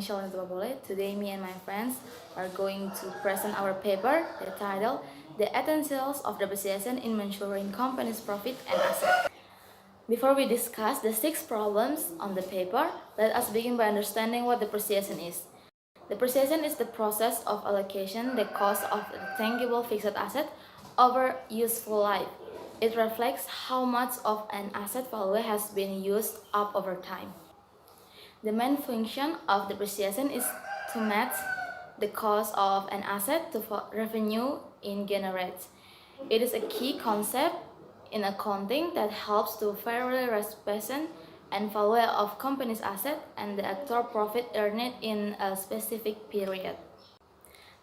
Financial Intubabole. Today, me and my friends are going to present our paper, the title, The Essentials of Depreciation in Measuring Companies' Profit and Asset. Before we discuss the 6 problems on the paper, let us begin by understanding what depreciation is. Depreciation is the process of allocation the cost of a tangible fixed asset over useful life. It reflects how much of an asset value has been used up over time. The main function of depreciation is to match the cost of an asset to revenue it generates. It is a key concept in accounting that helps to fairly represent and value of company's asset and the actual profit earned in a specific period.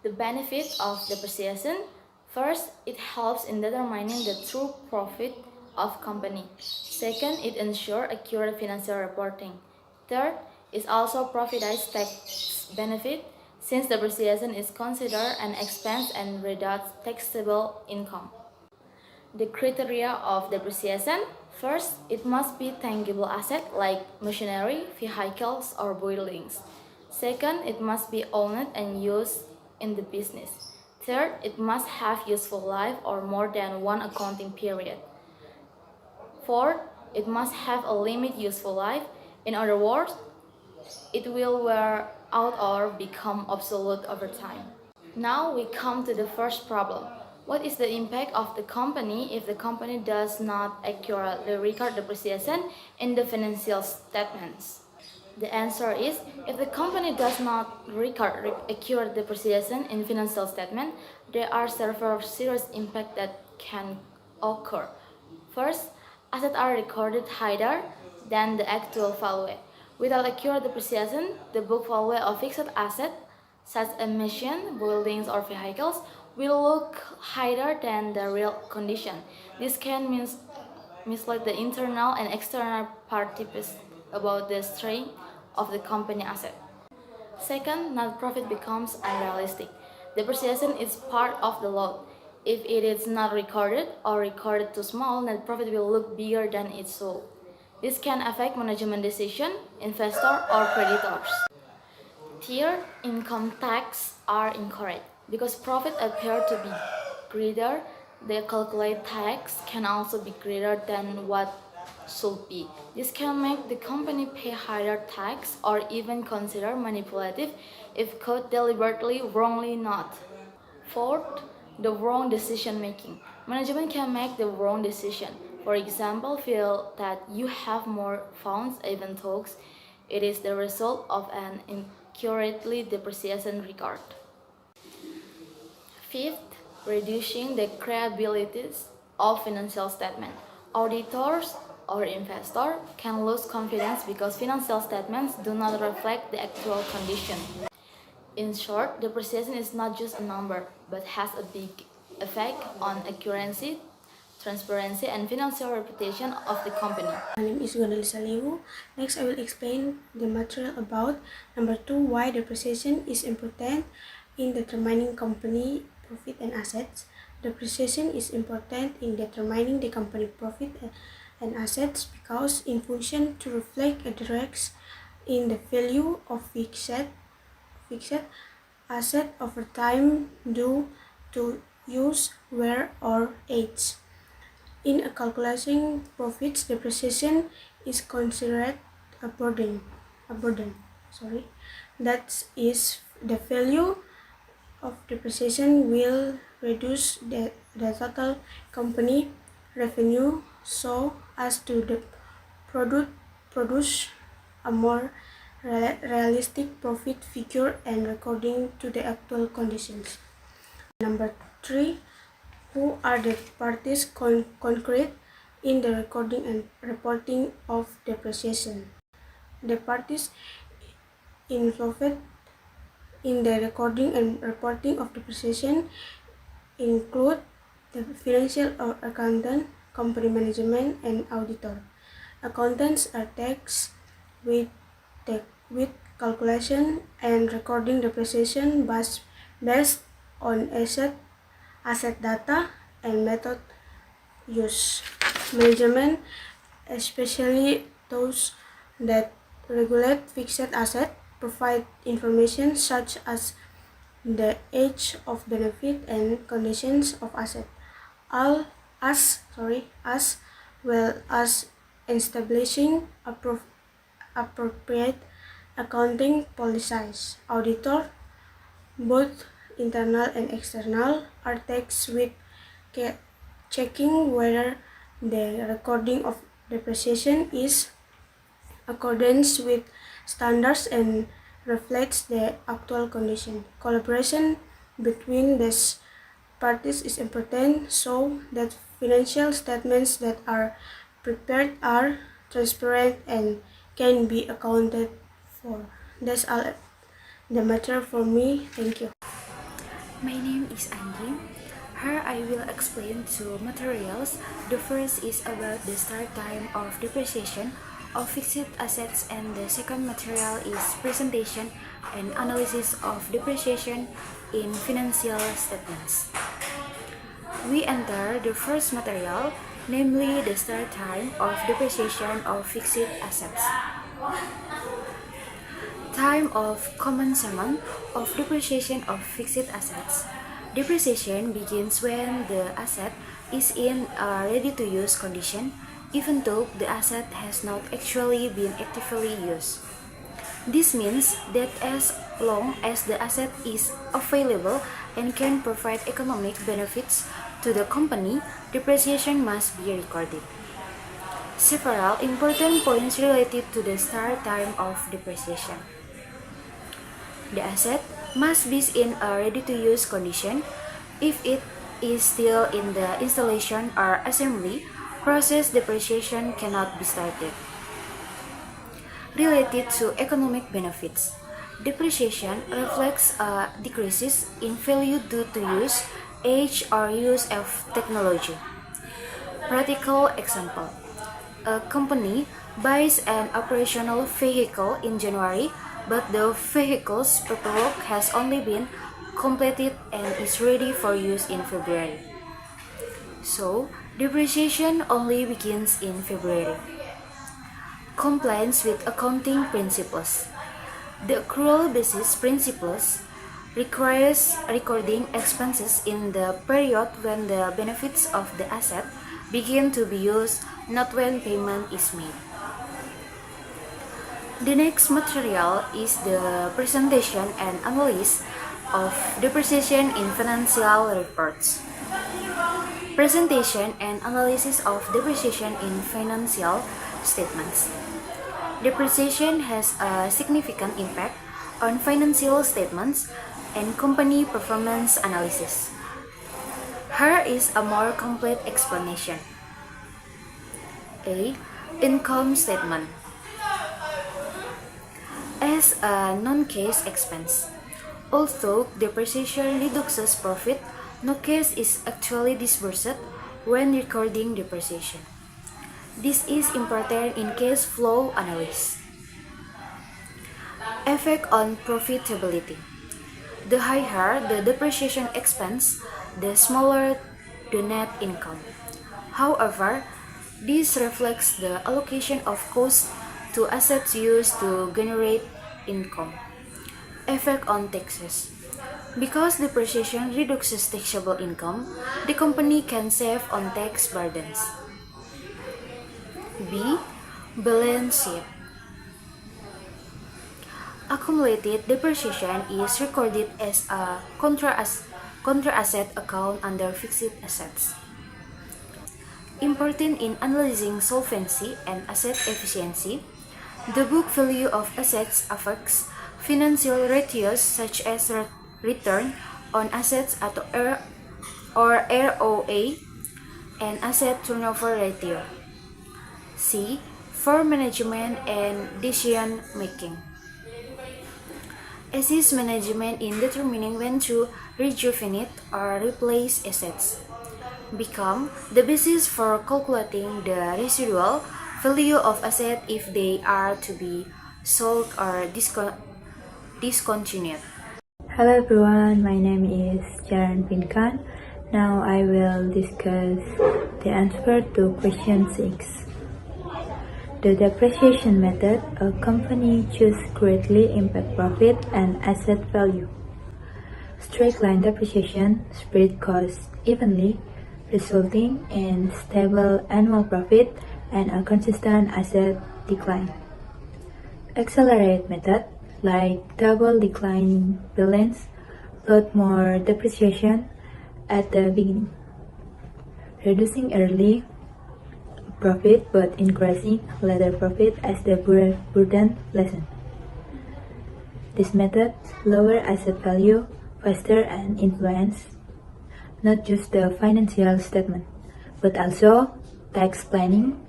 The benefit of depreciation: first, it helps in determining the true profit of company. Second, it ensures accurate financial reporting. Third, it also provides tax benefit since depreciation is considered an expense and reduces taxable income. The criteria of depreciation: first, it must be tangible asset like machinery, vehicles, or buildings. Second, it must be owned and used in the business. Third, it must have useful life or more than one accounting period. Fourth, it must have a limited useful life. In other words, it will wear out or become obsolete over time. Now we come to the first problem. What is the impact of the company if the company does not accurately record depreciation in the financial statements? The answer is, if the company does not record accurate depreciation in financial statement, there are several serious impacts that can occur. First, assets are recorded higher than the actual value. Without accurate depreciation, the book value of fixed assets, such as machines, buildings, or vehicles, will look higher than the real condition. This can mislead the internal and external parties about the strength of the company asset. Second, net profit becomes unrealistic. Depreciation is part of the load. If it is not recorded or recorded too small, net profit will look bigger than it should. This can affect management decision, investor, or creditors. Third, income tax are incorrect. Because profit appear to be greater, the calculated tax can also be greater than what should be. This can make the company pay higher tax or even consider manipulative if caught deliberately wrongly not. Fourth, the wrong decision making. Management can make the wrong decision. For example, feel that you have more funds even though it is the result of an inaccurately depreciation record. Fifth, reducing the credibility of financial statement. Auditors or investors can lose confidence because financial statements do not reflect the actual condition. In short, depreciation is not just a number, but has a big effect on accuracy, transparency, and financial reputation of the company. My name is Gondalisa Liu. Next, I will explain the material about number 2, why depreciation is important in determining company profit and assets. Depreciation is important in determining the company profit and assets because in function to reflect a direct in the value of fixed asset over time due to use, wear, or age. In calculating profits, depreciation is considered a burden. That is, the value of depreciation will reduce the total company revenue so as to produce a more realistic profit figure and according to the actual conditions. Number 3, who are the parties concrete in the recording and reporting of depreciation? The parties involved in the recording and reporting of depreciation include the financial or accountant, company management, and auditor. Accountants are tasked with calculation and recording depreciation based on asset data and method used. Management, especially those that regulate fixed asset, provide information such as the age of benefit and conditions of asset, as well as establishing appropriate accounting policies. Auditor, both internal and external, are tasked with checking whether the recording of depreciation is accordance with standards and reflects the actual condition. Collaboration between these parties is important so that financial statements that are prepared are transparent and can be accounted for. That's all the matter for me. Thank you. My name is Angie. Here I will explain two materials. The first is about the start time of depreciation of fixed assets, and the second material is presentation and analysis of depreciation in financial statements. We enter the first material, namely the start time of depreciation of fixed assets. Time of commencement of depreciation of fixed assets. Depreciation begins when the asset is in a ready-to-use condition, even though the asset has not actually been actively used. This means that as long as the asset is available and can provide economic benefits to the company, depreciation must be recorded. Several important points related to the start time of depreciation. The asset must be in a ready-to-use condition. If it is still in the installation or assembly process, depreciation cannot be started. Related to economic benefits, depreciation reflects decreases in value due to use, age, or use of technology. Practical example: a company buys an operational vehicle in January, but the vehicle's paperwork has only been completed and is ready for use in February. So, depreciation only begins in February. Compliance with accounting principles. The accrual basis principles requires recording expenses in the period when the benefits of the asset begin to be used, not when payment is made. The next material is the presentation and analysis of depreciation in financial reports. Presentation and analysis of depreciation in financial statements. Depreciation has a significant impact on financial statements and company performance analysis. Here is a more complete explanation. A. Income statement. As a non-cash expense, although depreciation reduces profit, no cash is actually disbursed when recording depreciation. This is important in cash flow analysis. Effect on profitability. The higher the depreciation expense, the smaller the net income. However, this reflects the allocation of costs to assets used to generate income. Effect on taxes. Because depreciation reduces taxable income, the company can save on tax burdens. B. Balance sheet. Accumulated depreciation is recorded as a contra asset account under fixed assets. Important in analyzing solvency and asset efficiency, the book value of assets affects financial ratios such as return on assets or ROA and asset turnover ratio. C. For management and decision making. Assist management in determining when to rejuvenate or replace assets. Become the basis for calculating the residual value of assets if they are to be sold or discontinued. Hello everyone, my name is Jaran Pinkan. Now I will discuss the answer to question 6. The depreciation method a company chooses greatly impacts profit and asset value. Straight line depreciation spreads costs evenly, resulting in stable annual profit and a consistent asset decline. Accelerate method, like double declining billings, load more depreciation at the beginning, reducing early profit but increasing later profit as the burden lessens. This method lower asset value faster and influence not just the financial statement, but also tax planning,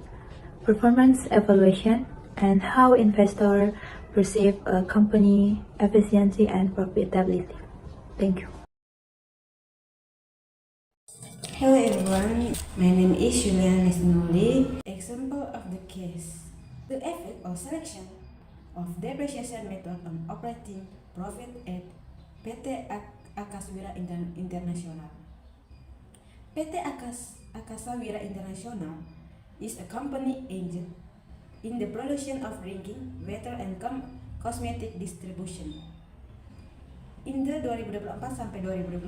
performance evaluation, and how investors perceive a company efficiency and profitability. Thank you. Hello everyone, my name is Julian Nesnuli. Example of the case: the effect or selection of depreciation method on operating profit at PT Akaswira International. PT Akasawira International is a company engaged in the production of drinking water and cosmetic distribution. In the 2024 sampai 2028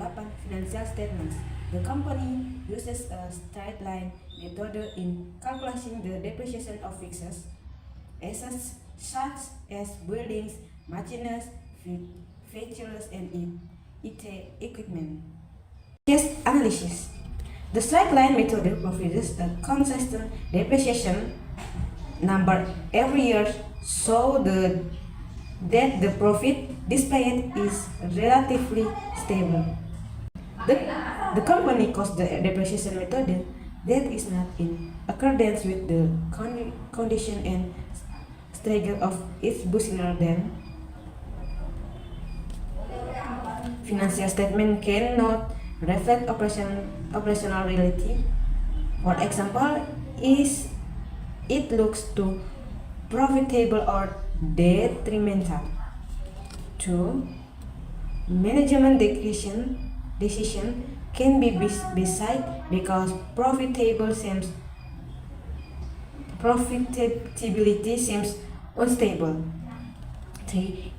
financial statements, the company uses a straight line method in calculating the depreciation of fixed assets such as buildings, machines, vehicles, and IT equipment. Case analysis: the straight line method provides a consistent depreciation number every year, so that the profit displayed is relatively stable. The company calls the depreciation method that is not in accordance with the condition and struggle of its business. Then financial statement cannot reflect operational reality. For example, is it looks too profitable or detrimental. 2. Management decision can be beside because profitability seems unstable. 3.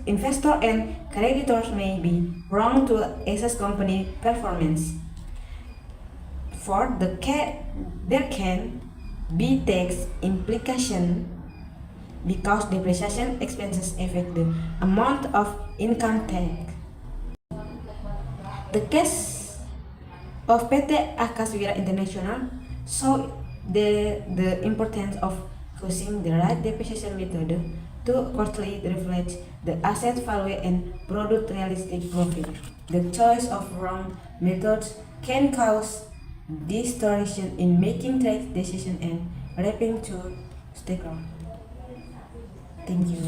Investor and creditors may be wrong to assess company performance. 4. There can be tax implication because depreciation expenses affect the amount of income tax. The case of PT Akaswira International show the importance of choosing the right depreciation method to accurately reflect the asset value and produce realistic profit. The choice of wrong methods can cause distortion in making tax decisions and reaping to stakeholders. Thank you.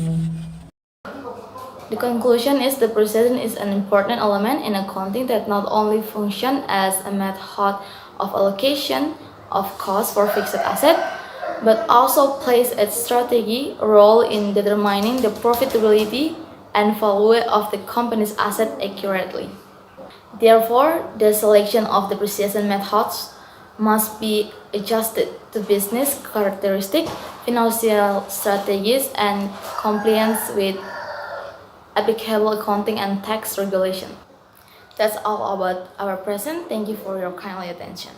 The conclusion is depreciation is an important element in accounting that not only functions as a method of allocation of costs for fixed assets, but also plays a strategic role in determining the profitability and value of the company's asset accurately. Therefore, the selection of depreciation methods must be adjusted to business characteristics, financial strategies, and compliance with applicable accounting and tax regulation. That's all about our present. Thank you for your kindly attention.